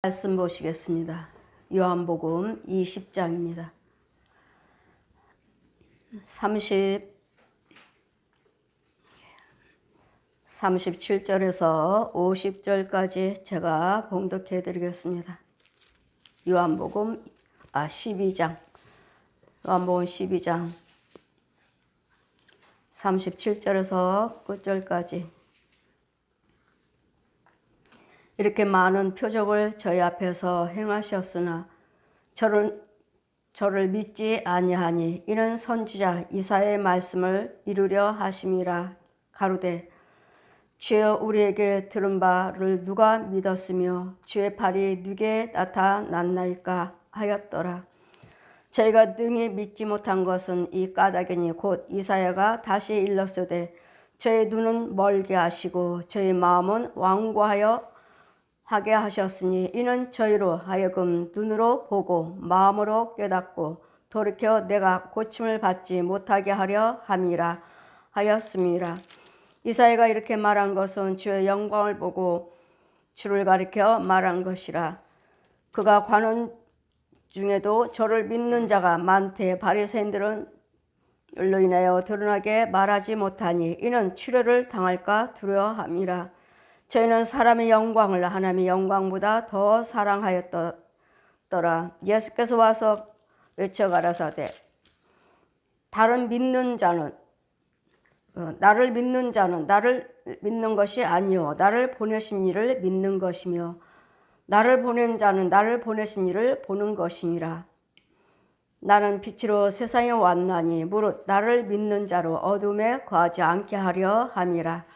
말씀 보시겠습니다. 요한복음 20장입니다. 37절에서 50절까지 제가 봉독해 드리겠습니다. 요한복음 12장 요한복음 12장 37절에서 끝절까지 이렇게 많은 표적을 저희 앞에서 행하셨으나 저를 믿지 아니하니 이는 선지자 이사야의 말씀을 이루려 하심이라. 가로되 주여 우리에게 들은 바를 누가 믿었으며 주의 팔이 누구에게 나타났나이까 하였더라. 저희가 능히 믿지 못한 것은 이 까닭이니 곧 이사야가 다시 일렀으되 저희 눈은 멀게 하시고 저희 마음은 완고하여 하게 하셨으니 이는 저희로 하여금 눈으로 보고 마음으로 깨닫고 돌이켜 내가 고침을 받지 못하게 하려 함이라 하였음이라. 이사야가 이렇게 말한 것은 주의 영광을 보고 주를 가리켜 말한 것이라. 그가 관원 중에도 저를 믿는 자가 많되 바리새인들은 을로 인하여 드러나게 말하지 못하니 이는 추례를 당할까 두려워함이라. 저희는 사람의 영광을 하나님의 영광보다 더 사랑하였더라. 예수께서 와서 외쳐 가라사대 나를 믿는 자는 나를 믿는 것이 아니요 나를 보내신 이를 믿는 것이며 나를 보낸 자는 나를 보내신 이를 보는 것이니라. 나는 빛으로 세상에 왔나니 무릇 나를 믿는 자로 어둠에 거하지 않게 하려 함이라.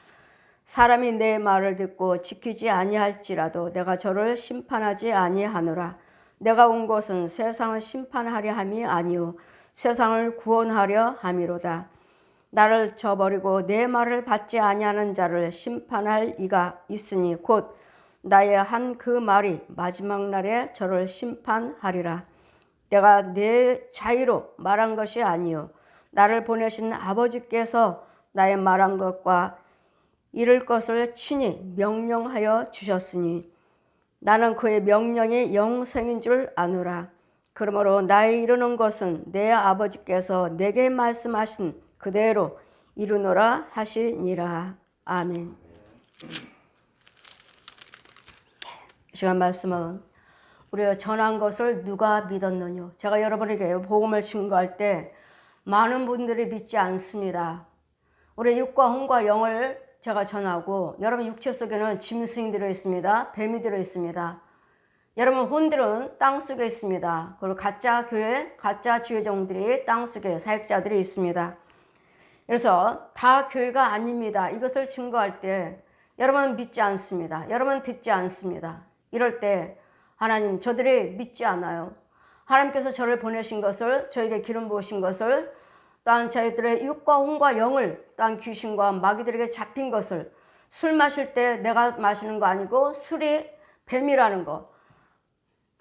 사람이 내 말을 듣고 지키지 아니할지라도 내가 저를 심판하지 아니하노라. 내가 온 것은 세상을 심판하려 함이 아니요 세상을 구원하려 함이로다. 나를 저버리고 내 말을 받지 아니하는 자를 심판할 이가 있으니 곧 나의 한 그 말이 마지막 날에 저를 심판하리라. 내가 내 자유로 말한 것이 아니요 나를 보내신 아버지께서 나의 말한 것과 이룰 것을 친히 명령하여 주셨으니 나는 그의 명령이 영생인 줄 아노라. 그러므로 나의 이루는 것은 내 아버지께서 내게 말씀하신 그대로 이루노라 하시니라. 아멘. 이 시간 말씀은 우리가 전한 것을 누가 믿었느냐. 제가 여러분에게 복음을 증거할 때 많은 분들이 믿지 않습니다. 우리 육과 혼과 영을 제가 전하고 여러분 육체 속에는 짐승이 들어있습니다. 뱀이 들어있습니다. 여러분 혼들은 땅속에 있습니다. 그리고 가짜 교회, 가짜 주의종들이 땅속에 사역자들이 있습니다. 그래서 다 교회가 아닙니다. 이것을 증거할 때 여러분은 믿지 않습니다. 여러분은 듣지 않습니다. 이럴 때 하나님 저들이 믿지 않아요. 하나님께서 저를 보내신 것을 저에게 기름 부으신 것을 또한 저희들의 육과 혼과 영을 또한 귀신과 마귀들에게 잡힌 것을 술 마실 때 내가 마시는 거 아니고 술이 뱀이라는 거.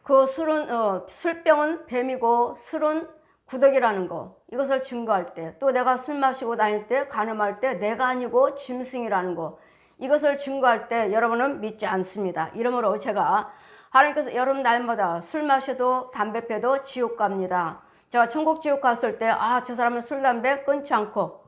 그 술은 술병은 뱀이고 술은 구더기라는 거. 이것을 증거할 때 또 내가 술 마시고 다닐 때 간음할 때 내가 아니고 짐승이라는 거. 이것을 증거할 때 여러분은 믿지 않습니다. 이러므로 제가 하나님께서 여러분 날마다 술 마셔도 담배 펴도 지옥 갑니다. 제가 천국 지옥 갔을 때 저 사람은 술 담배 끊지 않고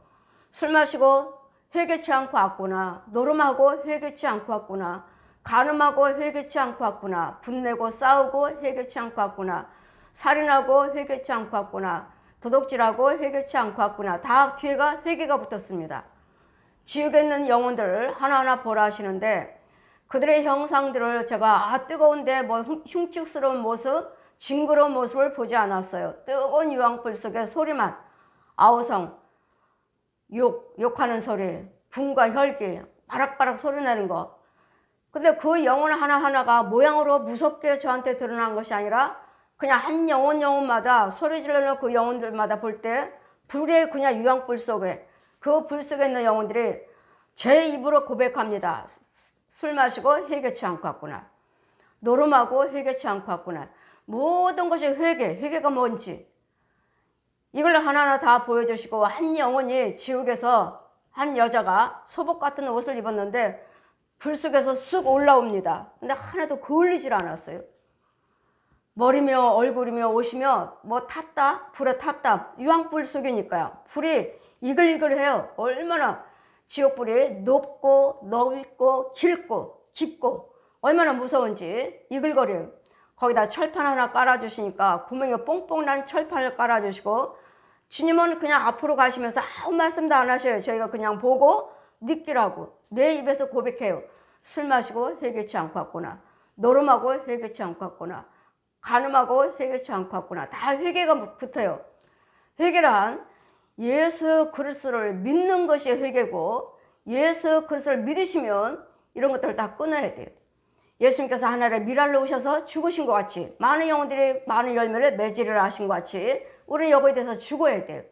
술 마시고 회개치 않고 왔구나. 노름하고 회개치 않고 왔구나. 간음하고 회개치 않고 왔구나. 분내고 싸우고 회개치 않고 왔구나. 살인하고 회개치 않고 왔구나. 도둑질하고 회개치 않고 왔구나. 다 뒤에가 회개가 붙었습니다. 지옥에 있는 영혼들을 하나하나 보라 하시는데 그들의 형상들을 제가 뜨거운데 뭐 흉측스러운 모습 징그러운 모습을 보지 않았어요. 뜨거운 유황불 속에 소리만 아우성 욕하는 소리 분과 혈기 바락바락 소리내는 거. 근데 그 영혼 하나하나가 모양으로 무섭게 저한테 드러난 것이 아니라 그냥 한 영혼마다 소리 지르는 그 영혼들마다 볼 때 불의 그냥 유황불 속에 그 불 속에 있는 영혼들이 제 입으로 고백합니다. 술 마시고 회개치 않고 왔구나. 노름하고 회개치 않고 왔구나. 모든 것이 회개가 뭔지 이걸 하나하나 다 보여주시고 한 영혼이 지옥에서 한 여자가 소복 같은 옷을 입었는데 불 속에서 쑥 올라옵니다. 근데 하나도 그을리질 않았어요. 머리며 얼굴이며 옷이며 뭐 탔다 불에 탔다 유황불 속이니까요. 불이 이글이글해요. 얼마나 지옥불이 높고 넓고 길고 깊고 얼마나 무서운지 이글거려요. 거기다 철판 하나 깔아주시니까 구멍이 뽕뽕 난 철판을 깔아주시고 주님은 그냥 앞으로 가시면서 아무 말씀도 안 하셔요. 저희가 그냥 보고 느끼라고 내 입에서 고백해요. 술 마시고 회개치 않고 왔구나. 노름하고 회개치 않고 왔구나. 간음하고 회개치 않고 왔구나. 다 회개가 붙어요. 회개란 예수 그리스도를 믿는 것이 회개고 예수 그리스도를 믿으시면 이런 것들을 다 끊어야 돼요. 예수님께서 하늘에 미랄로 오셔서 죽으신 것 같이 많은 영혼들이 많은 열매를 맺으리라 하신 것 같이 우리는 여기에 대해서 죽어야 돼요.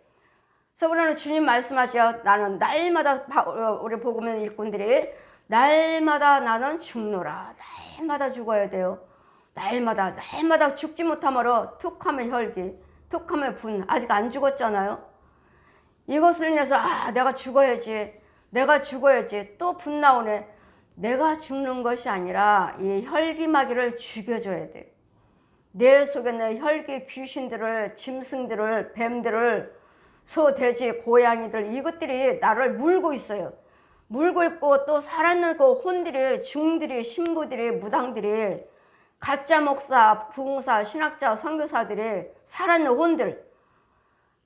그래서 우리는 주님 말씀하셔 나는 날마다 우리 복음의 일꾼들이 날마다 나는 죽노라. 날마다 죽어야 돼요. 날마다 죽지 못하므로 툭하면 혈기, 툭하면 분. 아직 안 죽었잖아요. 이것을 인해서 내가 죽어야지 또 분 나오네. 내가 죽는 것이 아니라 이 혈기마귀를 죽여줘야 돼. 내 속에 있는 혈기 귀신들을, 짐승들을, 뱀들을, 소, 돼지, 고양이들 이것들이 나를 물고 있어요. 물고 있고 또 살아있는 그 혼들이, 중들이, 신부들이, 무당들이, 가짜 목사, 부흥사, 신학자, 선교사들이 살아있는 혼들,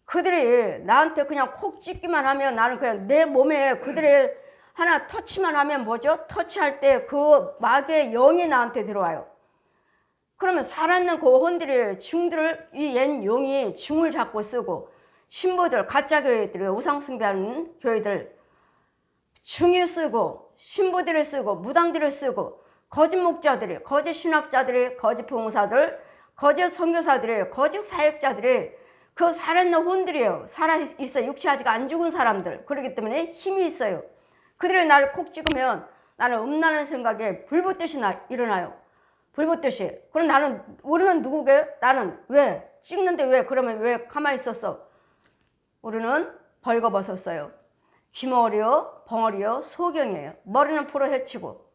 그들이 나한테 그냥 콕 찍기만 하면 나는 그냥 내 몸에 그들이 하나 터치만 하면 뭐죠? 터치할 때 그 마귀의 영이 나한테 들어와요. 그러면 살아있는 그 혼들이 중들을 이 옛 용이 중을 잡고 쓰고 신부들, 가짜 교회들, 우상 숭배하는 교회들 중이 쓰고 신부들을 쓰고 무당들을 쓰고 거짓 목자들이, 거짓 신학자들이, 거짓 부흥사들, 거짓 선교사들이, 거짓 사역자들이 그 살아있는 혼들이에요. 살아있어요. 육체 아직 안 죽은 사람들. 그렇기 때문에 힘이 있어요. 그들이 나를 콕 찍으면 나는 음란한 생각에 불붙듯이 일어나요. 불붙듯이. 그럼 우리는 누구게? 나는 왜? 찍는데 왜? 그러면 왜 가만히 있었어? 우리는 벌거벗었어요. 귀머리요, 벙어리요, 소경이에요. 머리는 풀어 헤치고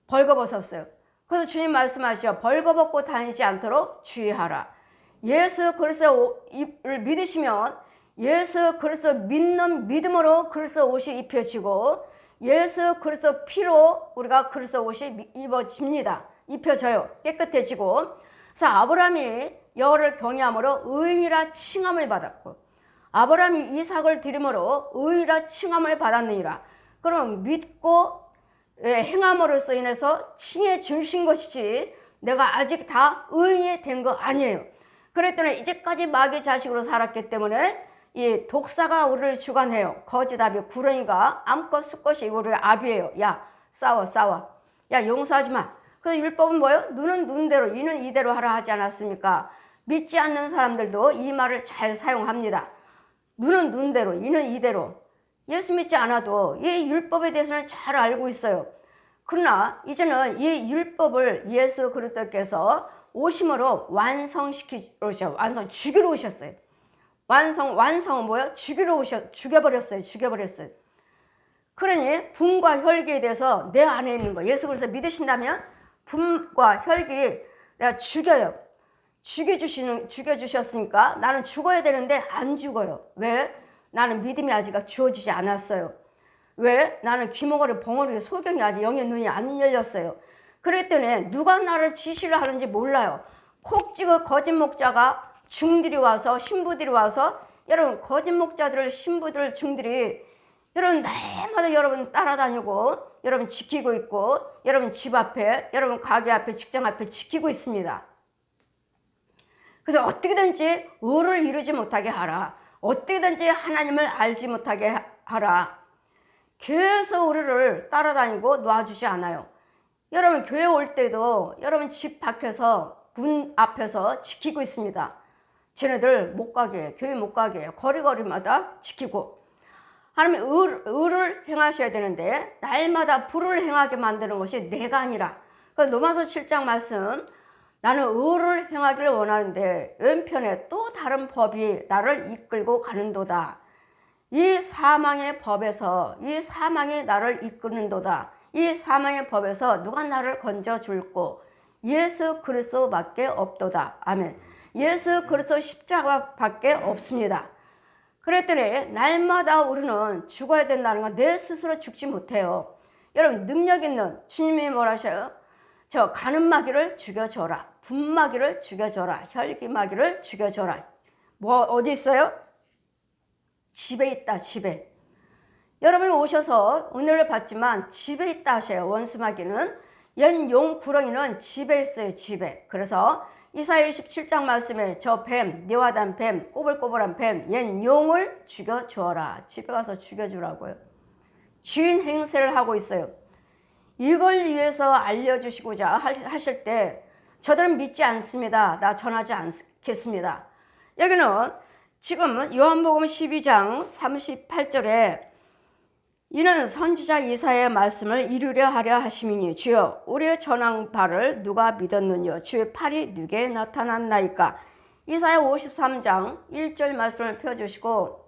벌거벗었어요. 그래서 주님 말씀하시죠. 벌거벗고 다니지 않도록 주의하라. 예수 그리스도를 믿으시면 예수 그리스도 믿는 믿음으로 그리스도 옷이 입혀지고 예수 그리스도 피로 우리가 그리스도 옷이 입어집니다. 입혀져요. 깨끗해지고. 그래서 아브라함이 여호와를 경외함으로 의인이라 칭함을 받았고 아브라함이 이삭을 드림으로 의인이라 칭함을 받았느니라. 그럼 믿고 행함으로써 인해서 칭해 주신 것이지 내가 아직 다 의인이 된 거 아니에요. 그랬더니 이제까지 마귀 자식으로 살았기 때문에 이 독사가 우리를 주관해요. 거짓아비 구렁이가 암컷 수컷이 우리의 아비예요. 야 싸워 야 용서하지 마. 그래서 율법은 뭐예요? 눈은 눈대로 이는 이대로 하라 하지 않았습니까? 믿지 않는 사람들도 이 말을 잘 사용합니다. 눈은 눈대로 이는 이대로. 예수 믿지 않아도 이 율법에 대해서는 잘 알고 있어요. 그러나 이제는 이 율법을 예수 그리스도께서 오심으로 완성시키셔. 죽이러 오셨어요. 완성은 뭐예요? 죽여버렸어요. 그러니 분과 혈기에 대해서 내 안에 있는 거 예수 그리스도 믿으신다면 분과 혈기 내가 죽여요. 죽여주셨으니까 나는 죽어야 되는데 안 죽어요. 왜? 나는 믿음이 아직 주어지지 않았어요. 왜? 나는 귀머거리 벙어리 소경이 아직 영의 눈이 안 열렸어요. 그랬기 때문에 누가 나를 지시를 하는지 몰라요. 콕 찍어 거짓 목자가 중들이 와서 신부들이 와서 여러분 거짓 목자들 신부들 중들이 여러분 날마다 여러분 따라다니고 여러분 지키고 있고 여러분 집 앞에 여러분 가게 앞에 직장 앞에 지키고 있습니다. 그래서 어떻게든지 의를 이루지 못하게 하라. 어떻게든지 하나님을 알지 못하게 하라. 계속 우리를 따라다니고 놔주지 않아요. 여러분 교회 올 때도 여러분 집 밖에서 문 앞에서 지키고 있습니다. 쟤네들 못 가게 교회 못 가게 거리마다 지키고 하나님의 의를 행하셔야 되는데 날마다 불을 행하게 만드는 것이 내가 아니라 로마서 7장 말씀 나는 의를 행하기를 원하는데 왼편에 또 다른 법이 나를 이끌고 가는도다. 이 사망의 법에서 이 사망이 나를 이끄는도다. 이 사망의 법에서 누가 나를 건져 줄꼬? 예수 그리스도밖에 없도다. 아멘. 예수 그리스도 십자가밖에 없습니다. 그랬더니 날마다 우리는 죽어야 된다는 건 내 스스로 죽지 못해요. 여러분 능력 있는 주님이 뭐라 하셔요? 저 가는 마귀를 죽여줘라. 분마귀를 죽여줘라. 혈기마귀를 죽여줘라. 뭐 어디 있어요? 집에 있다. 집에. 여러분이 오셔서 은혜를 받지만 집에 있다 하셔요. 원수마귀는. 옛 용 구렁이는 집에 있어요. 집에. 그래서 이사야 27장 말씀에 저 뱀, 네와단 뱀, 꼬불꼬불한 뱀, 옛 용을 죽여주어라. 집에 가서 죽여주라고요. 주인 행세를 하고 있어요. 이걸 위해서 알려주시고자 하실 때 저들은 믿지 않습니다. 나 전하지 않겠습니다. 여기는 지금 요한복음 12장 38절에 이는 선지자 이사야의 말씀을 이루려 하려 하심이니 주여 우리의 전한 바를 누가 믿었느냐 주의 팔이 누게 나타났나이까. 이사야 53장 1절 말씀을 펴주시고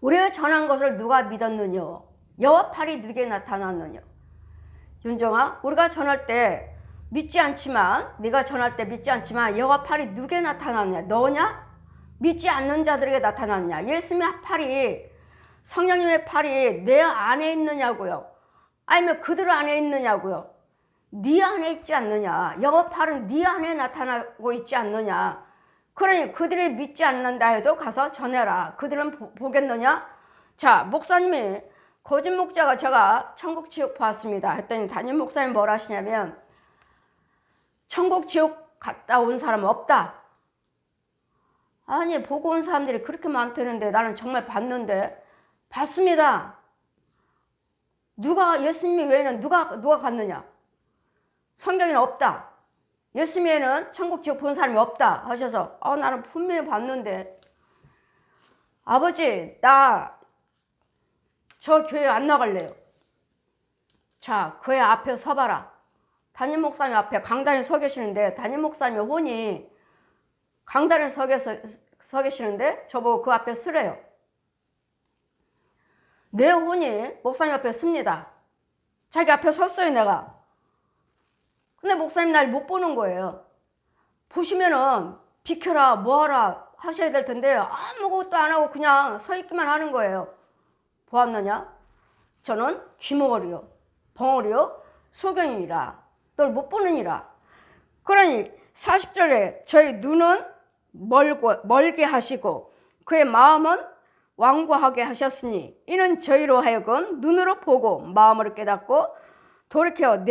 우리의 전한 것을 누가 믿었느냐 여호와 팔이 누게 나타났느냐. 윤정아 우리가 전할 때 믿지 않지만 네가 전할 때 믿지 않지만 여호와 팔이 누게 나타났냐. 너냐? 믿지 않는 자들에게 나타났냐. 예수님의 팔이 성령님의 팔이 내 안에 있느냐고요. 아니면 그들 안에 있느냐고요. 네 안에 있지 않느냐. 여호와 팔은 네 안에 나타나고 있지 않느냐. 그러니 그들이 믿지 않는다 해도 가서 전해라. 그들은 보겠느냐. 자 목사님이 거짓 목자가 제가 천국 지옥 봤습니다 했더니 담임 목사님 뭐라 하시냐면 천국 지옥 갔다 온 사람은 없다. 아니 보고 온 사람들이 그렇게 많다는데 나는 정말 봤는데 봤습니다. 누가 예수님 외에는 누가 갔느냐. 성경에는 없다. 예수님 외에는 천국 지옥 본 사람이 없다 하셔서 나는 분명히 봤는데 아버지 나 저 교회 안 나갈래요. 자 교회 앞에 서봐라. 담임 목사님 앞에 강단에 서 계시는데 담임 목사님의 혼이 강단에 서 계시는데 저보고 그 앞에 서래요. 내 혼이 목사님 앞에 섭니다. 자기 앞에 섰어요 내가. 근데 목사님 날 못 보는 거예요. 보시면은 비켜라 뭐하라 하셔야 될 텐데 아무것도 안 하고 그냥 서 있기만 하는 거예요. 보았느냐? 저는 귀머거리요 벙어리요 소경이니라 널 못 보느니라. 그러니 40절에 저희 눈은 멀게 하시고 그의 마음은 완고하게 하셨으니 이는 저희로 하여금 눈으로 보고 마음으로 깨닫고 돌이켜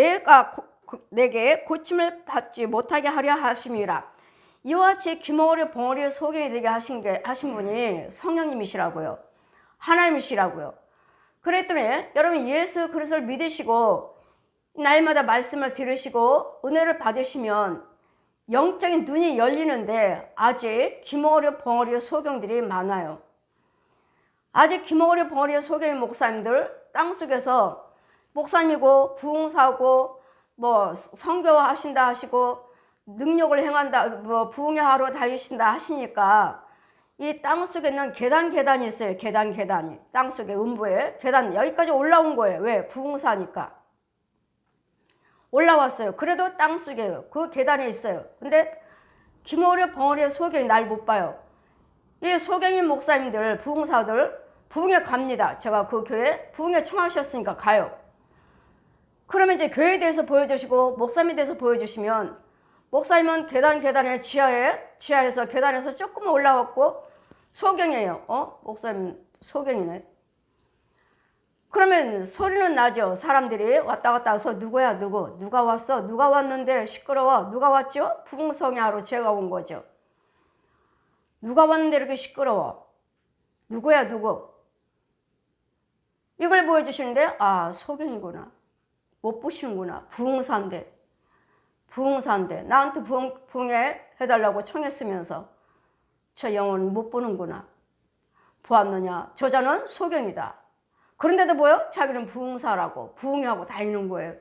내게 고침을 받지 못하게 하려 하심이라. 이와 같이 귀머거리 벙어리 소경이 되게 하신 분이 성령님이시라고요. 하나님이시라고요. 그랬더니 여러분 예수 그리스도를 믿으시고 날마다 말씀을 들으시고 은혜를 받으시면 영적인 눈이 열리는데 아직 귀머거리 벙어리 소경들이 많아요. 아직 귀머거리 벙어리 소경의 목사님들 땅속에서 목사님이고 부흥사고 뭐 선교하신다 하시고 능력을 행한다 뭐 부흥회 하러 다니신다 하시니까 이 땅속에는 계단이 있어요. 계단이 땅속에 음부에 계단 여기까지 올라온 거예요. 왜? 부흥사니까 올라왔어요. 그래도 땅속에 그 계단에 있어요. 근데 귀머거리 벙어리 소경이 날 못 봐요. 이 소경인 목사님들 부흥사들 부흥회 갑니다. 제가 그 교회 부흥회 청하셨으니까 가요. 그러면 이제 교회에 대해서 보여주시고 목사님에 대해서 보여주시면 목사님은 계단에 지하에서 계단에서 조금 올라왔고 소경이에요. 목사님 소경이네. 그러면 소리는 나죠. 사람들이 왔다 갔다 해서 누구야 누가 왔어 누가 왔는데 시끄러워 누가 왔죠? 부흥성회하러 제가 온 거죠. 누가 왔는데 이렇게 시끄러워 누구야 누구. 이걸 보여주시는데 소경이구나. 못 보시는구나. 부흥사인데 나한테 부흥회 해달라고 청했으면서 저 영혼은 못 보는구나. 보았느냐. 저자는 소경이다. 그런데도 뭐요? 자기는 부흥사라고 부흥회하고 다니는 거예요.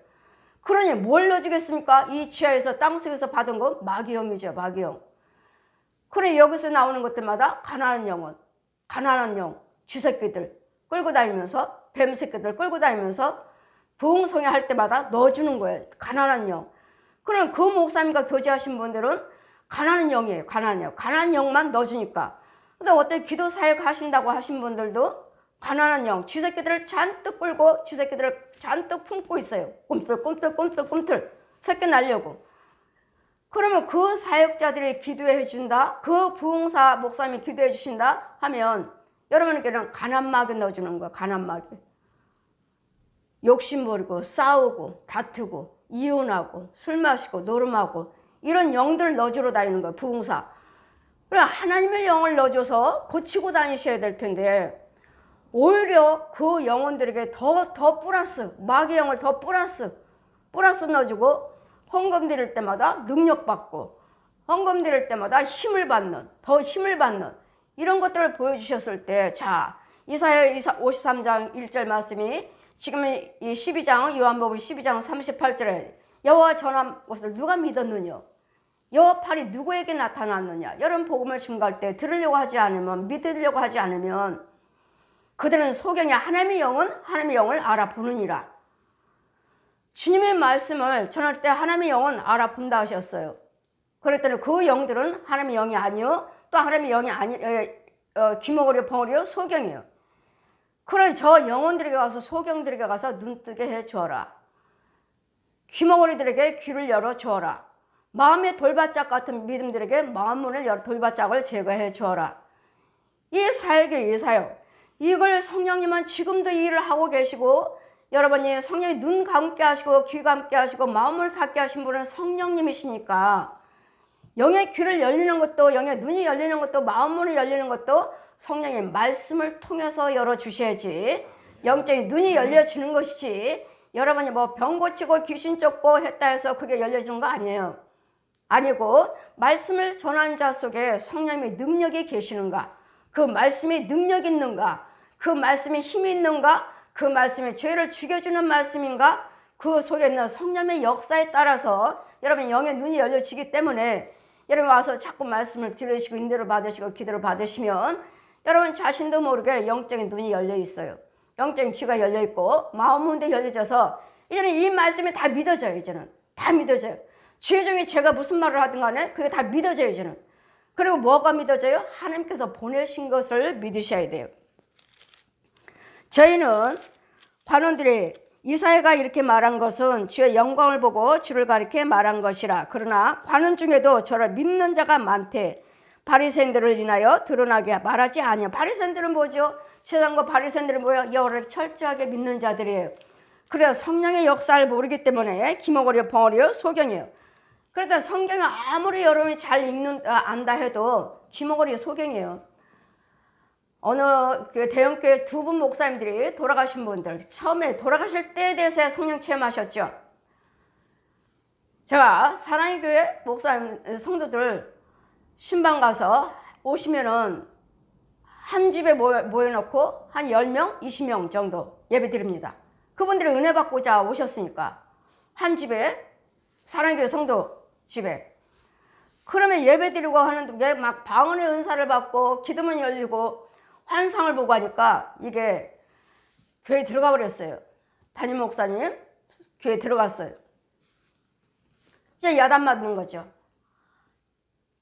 그러니 뭘 넣어주겠습니까? 이 지하에서 땅속에서 받은 거 마귀영이죠. 마귀영. 그래 여기서 나오는 것들마다 가난한 영 쥐새끼들 끌고 다니면서 뱀새끼들 끌고 다니면서 부흥성회 할 때마다 넣어주는 거예요. 가난한 영. 그럼 그 목사님과 교제하신 분들은 가난한 영이에요. 가난한 영. 가난한 영만 넣어주니까. 근데 어떤 기도 사역 하신다고 하신 분들도 가난한 영, 쥐새끼들을 잔뜩 끌고 쥐새끼들을 잔뜩 품고 있어요. 꿈틀 새끼 날려고. 그러면 그 사역자들이 기도해 준다, 그 부흥사 목사님이 기도해 주신다 하면 여러분께는 가난마귀 넣어주는 거야. 가난마귀. 욕심 부리고 싸우고 다투고 이혼하고 술 마시고 노름하고 이런 영들을 넣어주러 다니는 거야. 부흥사. 그래 하나님의 영을 넣어줘서 고치고 다니셔야 될 텐데 오히려 그 영혼들에게 더 플러스, 마귀 영을 더 플러스 넣어주고 헌금 드릴 때마다 능력받고 헌금 드릴 때마다 힘을 받는, 더 힘을 받는 이런 것들을 보여주셨을 때, 자, 이사야 53장 1절 말씀이 지금 이 12장, 요한복음 12장 38절에 여호와 전한 것을 누가 믿었느냐? 여호와 팔이 누구에게 나타났느냐? 여러분 복음을 증거할 때 들으려고 하지 않으면, 믿으려고 하지 않으면 그들은 소경이 하나님의 영을 알아보느니라. 주님의 말씀을 전할 때 하나님의 영은 알아본다 하셨어요. 그랬더니 그 영들은 하나님의 영이 아니요, 또 하나님의 영이 귀머거리요, 벙어리요, 소경이에요. 그런 저 영혼들에게 가서, 소경들에게 가서 눈뜨게 해주어라. 귀머거리들에게 귀를 열어주어라. 마음의 돌바짝 같은 믿음들에게 마음문을 열어 돌바짝을 제거해 주어라. 이 사역이 이 사역. 이걸 성령님은 지금도 이 일을 하고 계시고, 여러분이 성령이 눈 감게 하시고 귀 감게 하시고 마음을 닫게 하신 분은 성령님이시니까 영의 귀를 열리는 것도, 영의 눈이 열리는 것도, 마음문이 열리는 것도 성령의 말씀을 통해서 열어주셔야지, 영적인 눈이 열려지는 것이지 여러분이 뭐 병 고치고 귀신 쫓고 했다 해서 그게 열려지는 거 아니에요. 아니고 말씀을 전하는 자 속에 성령님의 능력이 계시는가, 그 말씀이 능력 있는가, 그 말씀이 힘이 있는가, 그 말씀이 죄를 죽여주는 말씀인가, 그 속에 있는 성령의 역사에 따라서 여러분 영의 눈이 열려지기 때문에 여러분 와서 자꾸 말씀을 들으시고 인도를 받으시고 기도를 받으시면 여러분 자신도 모르게 영적인 눈이 열려 있어요. 영적인 귀가 열려 있고 마음문도 열려져서 이제는 이 말씀이 다 믿어져요. 이제는 다 믿어져요. 주의 종이 제가 무슨 말을 하든 간에 그게 다 믿어져요. 이제는. 그리고 뭐가 믿어져요? 하나님께서 보내신 것을 믿으셔야 돼요. 저희는 관원들이 이사야가 이렇게 말한 것은 주의 영광을 보고 주를 가리켜 말한 것이라. 그러나 관원 중에도 저를 믿는 자가 많대 바리새인들을 인하여 드러나게 말하지 아니요. 바리새인들은 뭐죠? 세상과 바리새인들은 뭐예요? 여호와를 철저하게 믿는 자들이에요. 그래서 성령의 역사를 모르기 때문에 기머거리요, 벙어리요, 소경이에요. 그러다 성경을 아무리 여러분이 잘 안다 해도 기머거리요, 소경이에요. 어느 대형교회 두 분 목사님들이 돌아가신 분들, 처음에 돌아가실 때에 대해서 성령 체험하셨죠. 제가 사랑의 교회 목사님 성도들 신방 가서 오시면은 한 집에 모여놓고 한 10명, 20명 정도 예배 드립니다. 그분들이 은혜 받고자 오셨으니까 한 집에, 사랑의 교회 성도 집에. 그러면 예배 드리고 하는데 막 방언의 은사를 받고 기도문이 열리고 환상을 보고 하니까 이게 교회에 들어가 버렸어요. 담임 목사님 교회에 들어갔어요. 이제 야단 맞는 거죠.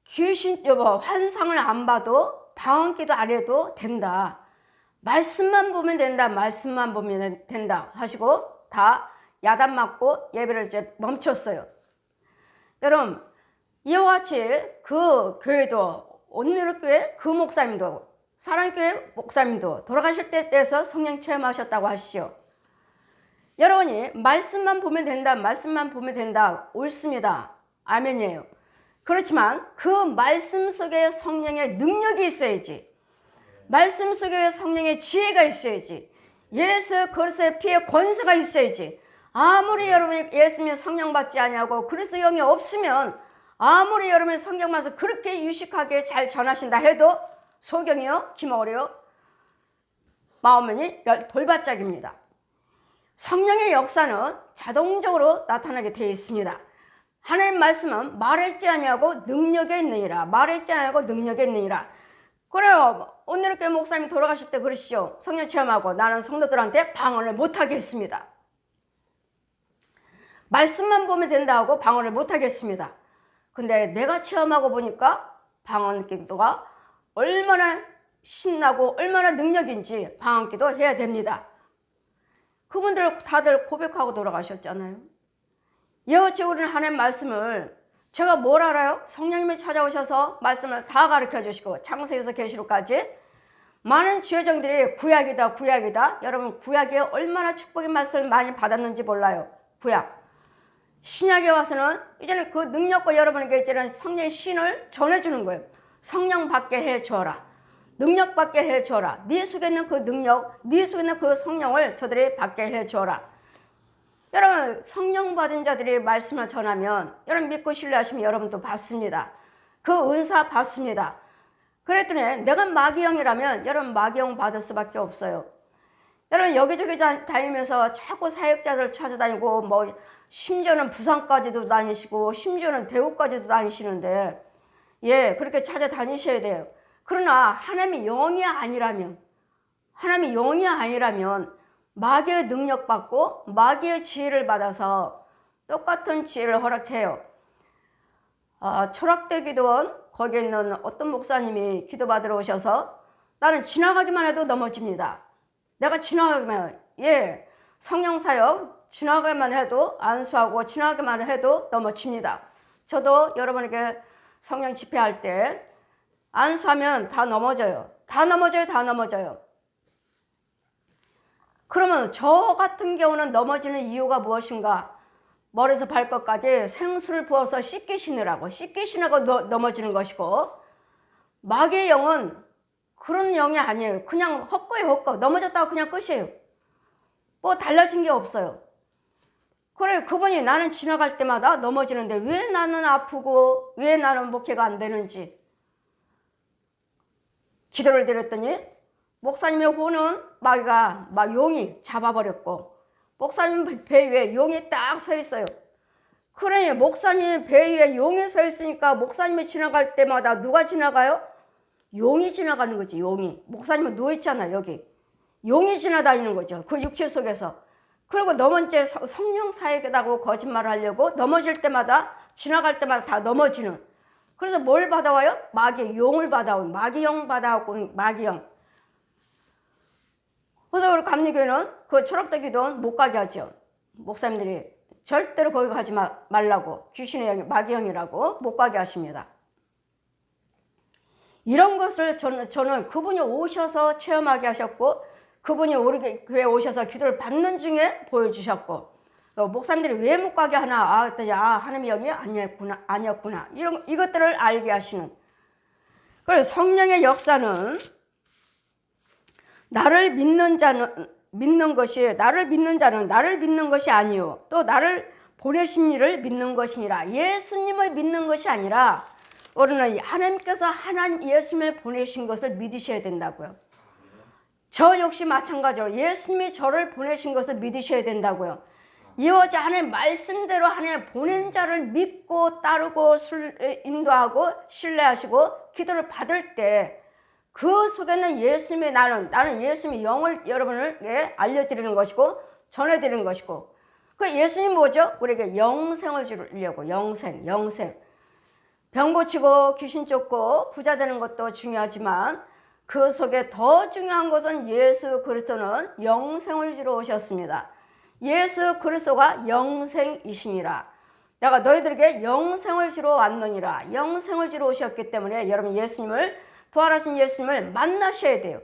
귀신 환상을 안 봐도 방언기도 안 해도 된다. 말씀만 보면 된다. 말씀만 보면 된다 하시고 다 야단 맞고 예배를 이제 멈췄어요. 여러분 이와 같이 그 교회도, 오늘 교회 그 목사님도, 사랑교회 목사님도 돌아가실 때에서 성령 체험하셨다고 하시죠. 여러분이 말씀만 보면 된다, 말씀만 보면 된다, 옳습니다. 아멘이에요. 그렇지만 그 말씀 속에 성령의 능력이 있어야지, 말씀 속에 성령의 지혜가 있어야지, 예수 그리스도의 피의 권세가 있어야지. 아무리 여러분이 예수님의 성령 받지 아니하고 그리스도 영이 없으면 아무리 여러분이 성경 말씀 그렇게 유식하게 잘 전하신다 해도 소경이요, 기머리요, 마음문이 돌바짝입니다. 성령의 역사는 자동적으로 나타나게 되어 있습니다. 하나님 말씀은 말했지 아니하고 능력에 있느니라, 말했지 아니하고 능력에 있느니라. 그래요. 오늘 교회 목사님이 돌아가실 때 그러시죠. 성령 체험하고 나는 성도들한테 방언을 못하게 했습니다. 말씀만 보면 된다고 방언을 못하겠습니다. 근데 내가 체험하고 보니까 방언기도가 얼마나 신나고 얼마나 능력인지 방언기도 해야 됩니다. 그분들 다들 고백하고 돌아가셨잖아요. 여호치 우리는 하나님 말씀을 제가 뭘 알아요? 성령님이 찾아오셔서 말씀을 다 가르쳐 주시고 창세기에서 계시록까지 많은 지혜정들이 구약이다 구약이다. 여러분 구약에 얼마나 축복의 말씀을 많이 받았는지 몰라요. 구약. 신약에 와서는 이제는 그 능력과 여러분에게 이제는 성령의 신을 전해주는 거예요. 성령 받게 해주어라. 능력 받게 해주어라. 네 속에 있는 그 능력, 네 속에 있는 그 성령을 저들이 받게 해주어라. 여러분 성령 받은 자들이 말씀을 전하면 여러분 믿고 신뢰하시면 여러분도 받습니다. 그 은사 받습니다. 그랬더니 내가 마귀형이라면 여러분 마귀형 받을 수밖에 없어요. 여러분 여기저기 다니면서 자꾸 사역자들 찾아다니고 뭐 심지어는 부산까지도 다니시고 심지어는 대구까지도 다니시는데 예 그렇게 찾아다니셔야 돼요. 그러나 하나님이 영이 아니라면 마귀의 능력 받고 마귀의 지혜를 받아서 똑같은 지혜를 허락해요. 초락대 기도원 거기에 있는 어떤 목사님이 기도받으러 오셔서 나는 지나가기만 해도 넘어집니다. 내가 지나가기만 예 성령사역 지나가기만 해도 안수하고 지나가기만 해도 넘어집니다. 저도 여러분에게 성령 집회할 때 안수하면 다 넘어져요. 다 넘어져요. 그러면 저 같은 경우는 넘어지는 이유가 무엇인가? 머리에서 발끝까지 생수를 부어서 씻기시느라고 넘어지는 것이고 마귀의 영은 그런 영이 아니에요. 그냥 헛거 넘어졌다가 그냥 끝이에요. 뭐 달라진 게 없어요. 그래 그분이 나는 지나갈 때마다 넘어지는데 왜 나는 아프고 왜 나는 목회가 안 되는지 기도를 드렸더니 목사님의 호는 마귀가 막 용이 잡아버렸고 목사님 배 위에 용이 딱 서 있어요. 그러니 목사님 배 위에 용이 서 있으니까 목사님이 지나갈 때마다 누가 지나가요? 용이 지나가는 거지. 용이. 목사님은 누워있잖아 여기. 용이 지나다니는 거죠. 그 육체 속에서. 그리고 넘어질 성령 사역이라고 거짓말을 하려고 넘어질 때마다 지나갈 때마다 다 넘어지는. 그래서 뭘 받아와요? 마귀 용을 받아온. 마귀형 받아왔고 마귀형. 그래서 우리 감리교회는 그 초록대 기도원 못 가게 하죠. 목사님들이 절대로 거기 가지 말라고 귀신의 영이 마귀형이라고 못 가게 하십니다. 이런 것을 저는 그분이 오셔서 체험하게 하셨고 그분이 우리 교회에 오셔서 기도를 받는 중에 보여주셨고 목사님들이 왜 못 가게 하나 그랬더니 하나님의 영이 아니었구나 이것들을 알게 하시는. 그래서 성령의 역사는 나를 믿는 자는 나를 믿는 것이 아니요 또 나를 보내신 이를 믿는 것이니라. 예수님을 믿는 것이 아니라 우리는 하나님께서 예수님을 보내신 것을 믿으셔야 된다고요. 저 역시 마찬가지로 예수님이 저를 보내신 것을 믿으셔야 된다고요. 이어져 하나님 말씀대로 하나님 보낸 자를 믿고 따르고 인도하고 신뢰하시고 기도를 받을 때 그 속에는 예수님의 나는 예수님의 영을 여러분에게 알려드리는 것이고 전해드리는 것이고 그 예수님 뭐죠? 우리에게 영생을 주려고 영생 병 고치고 귀신 쫓고 부자 되는 것도 중요하지만 그 속에 더 중요한 것은 예수 그리스도는 영생을 주러 오셨습니다. 예수 그리스도가 영생이시니라. 내가 너희들에게 영생을 주러 왔느니라. 영생을 주러 오셨기 때문에 여러분 예수님을 부활하신 예수님을 만나셔야 돼요.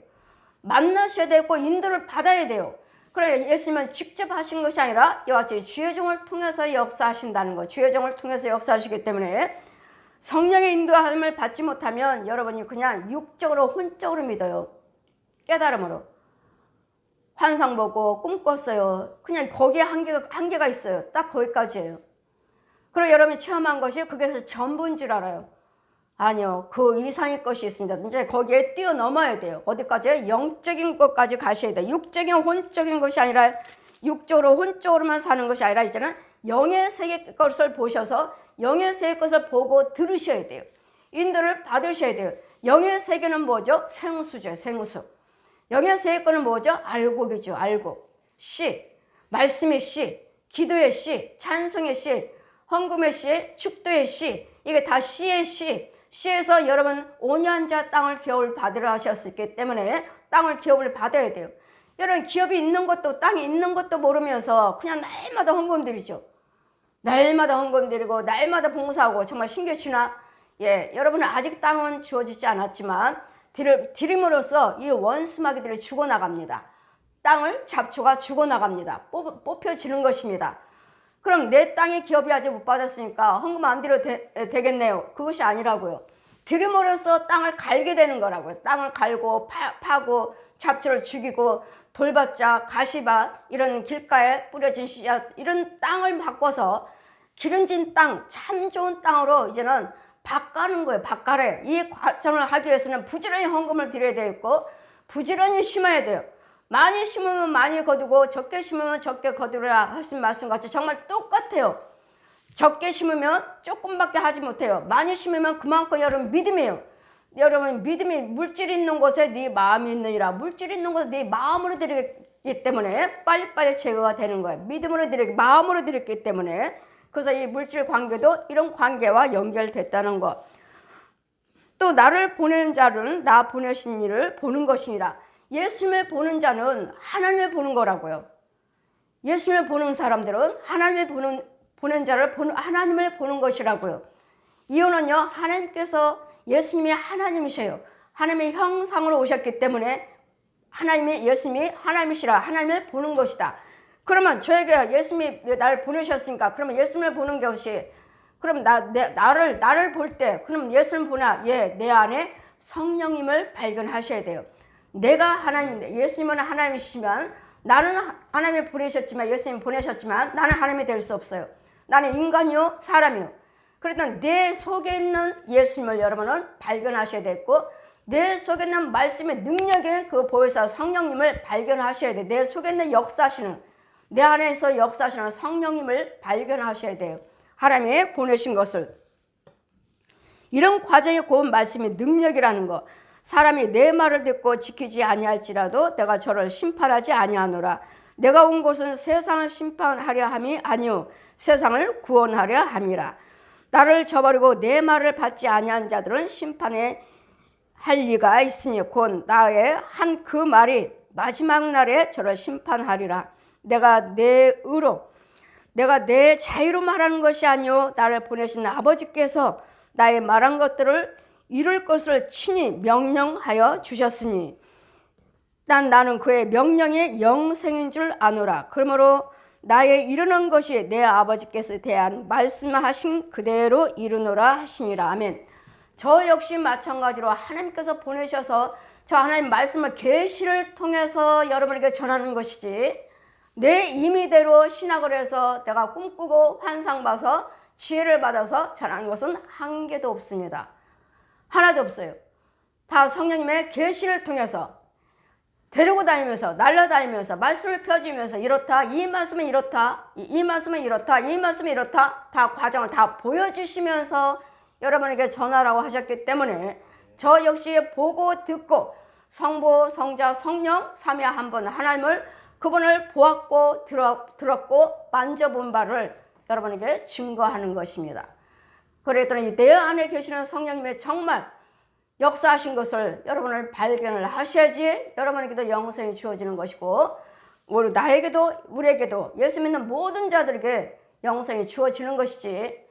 만나셔야 되고 인도를 받아야 돼요. 그래 예수님은 직접 하신 것이 아니라 이와 같이 주의 종을 통해서 역사하신다는 거. 주의 종을 통해서 역사하시기 때문에 성령의 인도함을 받지 못하면 여러분이 그냥 육적으로 혼적으로 믿어요. 깨달음으로. 환상 보고 꿈 꿨어요. 그냥 거기에 한계가 있어요. 딱 거기까지예요. 그리고 여러분이 체험한 것이 그게 전부인 줄 알아요. 아니요. 그 이상의 것이 있습니다. 이제 거기에 뛰어넘어야 돼요. 어디까지? 영적인 것까지 가셔야 돼요. 육적인 혼적인 것이 아니라 육적으로 혼적으로만 사는 것이 아니라 이제는 영의 세계 것을 보셔서 영의 세계 것을 보고 들으셔야 돼요. 인도를 받으셔야 돼요. 영의 세계는 뭐죠? 생수죠. 생수. 영의 세계 것은 뭐죠? 알곡이죠. 알곡. 씨. 말씀의 씨. 기도의 씨, 찬송의 씨, 헌금의 씨, 축도의 씨, 이게 다 씨의 씨. 씨에서 여러분 5년자 땅을 기업을 받으라 하셨기 때문에 땅을 기업을 받아야 돼요. 여러분 기업이 있는 것도 땅이 있는 것도 모르면서 그냥 날마다 헌금 드리죠. 날마다 헌금 드리고 날마다 봉사하고 정말 신겨치나. 예, 여러분은 아직 땅은 주어지지 않았지만 드림으로써 이 원수마귀들이 죽어나갑니다. 땅을 잡초가 죽어나갑니다. 뽑혀지는 것입니다. 그럼 내 땅의 기업이 아직 못 받았으니까 헌금 안 드려도 되겠네요. 그것이 아니라고요. 드림으로써 땅을 갈게 되는 거라고요. 땅을 갈고 파고 잡초를 죽이고 돌밭자, 가시밭, 이런 길가에 뿌려진 씨앗, 이런 땅을 바꿔서 기름진 땅, 참 좋은 땅으로 이제는 바꿔는 거예요. 바꿔래요. 이 과정을 하기 위해서는 부지런히 헌금을 드려야 되고 부지런히 심어야 돼요. 많이 심으면 많이 거두고 적게 심으면 적게 거두라 하신 말씀 같이 정말 똑같아요. 적게 심으면 조금밖에 하지 못해요. 많이 심으면 그만큼 여러분 믿음이에요. 여러분 믿음이 물질 있는 곳에 네 마음이 있느니라. 물질 있는 곳에 네 마음으로 드리기 때문에 빨리빨리 제거가 되는 거예요. 믿음으로 드리기, 마음으로 드렸기 때문에. 그래서 이 물질 관계도 이런 관계와 연결됐다는 것. 또 나를 보내는 자는 나 보내신 이를 보는 것이니라. 예수님을 보는 자는 하나님을 보는 거라고요. 예수님을 보는 사람들은 하나님을 보는 자를 하나님을 보는 것이라고요. 이유는요, 하나님께서 예수님이 하나님이셔요. 하나님의 형상으로 오셨기 때문에 예수님이 하나님이시라. 하나님을 보는 것이다. 그러면 저에게 예수님이 나를 보내셨으니까 그러면 예수님을 보는 것이, 그럼 나를 볼 때 그럼 예수님을 보나? 예, 내 안에 성령님을 발견하셔야 돼요. 내가 하나님인데 예수님은 하나님이시면 나는 하나님이 보내셨지만 예수님이 보내셨지만 나는 하나님이 될 수 없어요. 나는 인간이요 사람이요. 그래서 내 속에 있는 예수님을 여러분은 발견하셔야 되고 내 속에 있는 말씀의 능력에 그 보혜사 성령님을 발견하셔야 돼요. 내 속에 있는 역사하시는 내 안에서 역사하시는 성령님을 발견하셔야 돼요. 하나님이 보내신 것을. 이런 과정이 곧 말씀의 능력이라는 것. 사람이 내 말을 듣고 지키지 아니할지라도 내가 저를 심판하지 아니하노라. 내가 온 곳은 세상을 심판하려 함이 아니요 세상을 구원하려 함이라. 나를 저버리고 내 말을 받지 아니한 자들은 심판에 할 리가 있으니 곧 나의 한 그 말이 마지막 날에 저를 심판하리라. 내가 내 자유로 말하는 것이 아니요 나를 보내신 아버지께서 나의 말한 것들을 이룰 것을 친히 명령하여 주셨으니 나는 그의 명령이 영생인 줄 아노라. 그러므로 나의 이루는 것이 내 아버지께서 대한 말씀하신 그대로 이루노라 하시니라. 아멘. 저 역시 마찬가지로 하나님께서 보내셔서 저 하나님 말씀을 계시를 통해서 여러분에게 전하는 것이지 내 임의대로 신학을 해서 내가 꿈꾸고 환상 봐서 지혜를 받아서 전하는 것은 한 개도 없습니다. 하나도 없어요. 다 성령님의 계시를 통해서 데리고 다니면서 날아다니면서 말씀을 펴주면서 이렇다, 이 말씀은 이렇다, 이 말씀은 이렇다, 이 말씀은 이렇다, 다 과정을 다 보여주시면서 여러분에게 전하라고 하셨기 때문에 저 역시 보고 듣고 성부, 성자, 성령 삼위 한 분 하나님을 그분을 보았고 들었고 만져본 바를 여러분에게 증거하는 것입니다. 그랬더니 내 안에 계시는 성령님의 정말 역사하신 것을 여러분을 발견을 하셔야지 여러분에게도 영생이 주어지는 것이고 나에게도 우리에게도 예수 믿는 모든 자들에게 영생이 주어지는 것이지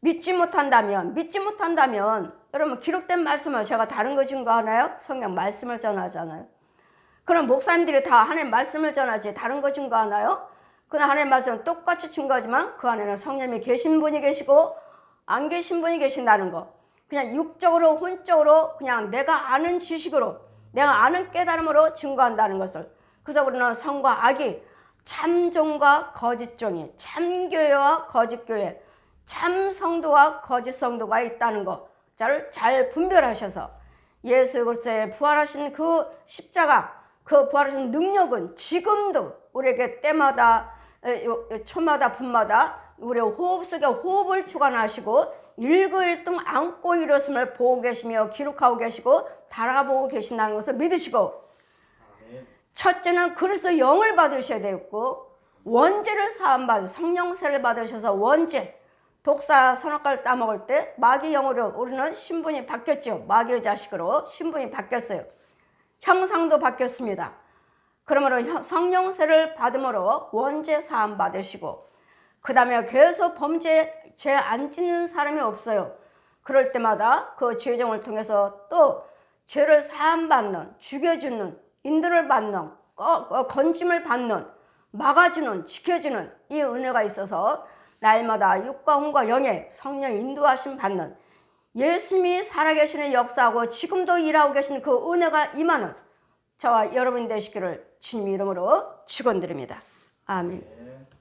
믿지 못한다면 여러분 기록된 말씀을 제가 다른 거 증거하나요? 성경 말씀을 전하잖아요. 그럼 목사님들이 다 하나님 말씀을 전하지 다른 거 증거하나요? 그냥 하나님 말씀은 똑같이 증거하지만 그 안에는 성령님이 계신 분이 계시고 안 계신 분이 계신다는 거. 그냥 육적으로 혼적으로 그냥 내가 아는 지식으로 내가 아는 깨달음으로 증거한다는 것을. 그래서 우리는 성과 악이 참종과 거짓종이 참교회와 거짓교회 참 성도와 거짓 성도가 있다는 것을 잘 분별하셔서 예수 그리스도의 부활하신 그 십자가 그 부활하신 능력은 지금도 우리에게 때마다 초마다 분마다 우리 호흡 속에 호흡을 주관하시고 일거일등 안고 일었음을 보고 계시며 기록하고 계시고 달아보고 계신다는 것을 믿으시고 첫째는 그리스도 영을 받으셔야 되겠고 원죄를 사함받은 성령세를 받으셔서 원죄, 독사 선악과를 따먹을 때 마귀 영으로 우리는 신분이 바뀌었죠. 마귀의 자식으로 신분이 바뀌었어요. 형상도 바뀌었습니다. 그러므로 성령세를 받음으로 원죄 사함 받으시고, 그 다음에 계속 죄 안 짓는 사람이 없어요. 그럴 때마다 그 죄정을 통해서 또 죄를 사함 받는, 죽여주는, 인도를 받는, 건짐을 받는, 막아주는, 지켜주는 이 은혜가 있어서 날마다 육과 혼과 영의 성령 인도하심 받는, 예수님이 살아계시는 역사하고 지금도 일하고 계신 그 은혜가 임하는 저와 여러분 되시기를 주님 이름으로 축원드립니다. 아멘.